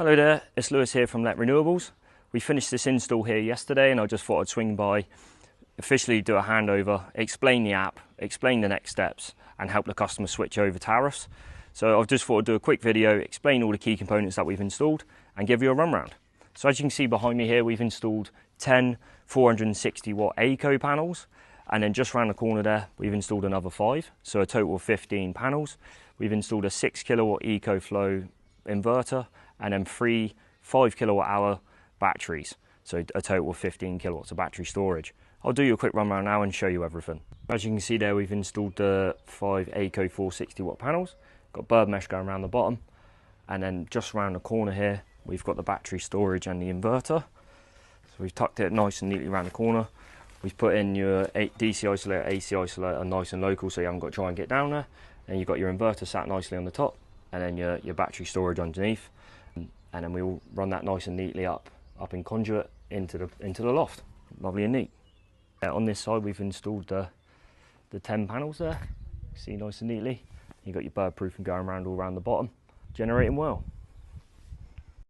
Hello there, it's Lewis here from Renewables. We finished this install here yesterday and I just thought I'd swing by, officially do a handover, explain the app, explain the next steps and help the customer switch over tariffs. So I've just thought I'd do a quick video, explain all the key components that we've installed and give you a run round. So as you can see behind me here, we've installed 10 460 watt Aiko panels, and then just around the corner there we've installed another 5, so a total of 15 panels. We've installed a 6 kilowatt EcoFlow inverter and then 3 5 kilowatt hour batteries, so a total of 15 kilowatts of battery storage. I'll do you a quick run around now and show you everything. As you can see there, we've installed the 5 Aiko 460 watt panels, got bird mesh going around the bottom, and then just around the corner here we've got the battery storage and the inverter. So we've tucked it nice and neatly around the corner. We've put in your DC isolator, AC isolator nice and local, so you haven't got to try and get down there. And you've got your inverter sat nicely on the top, and then your battery storage underneath. And then we'll run that nice and neatly up in conduit into the loft. Lovely and neat. On this side we've installed the 10 panels there. See, nice and neatly. You've got your bird proofing going around all around the bottom, generating well.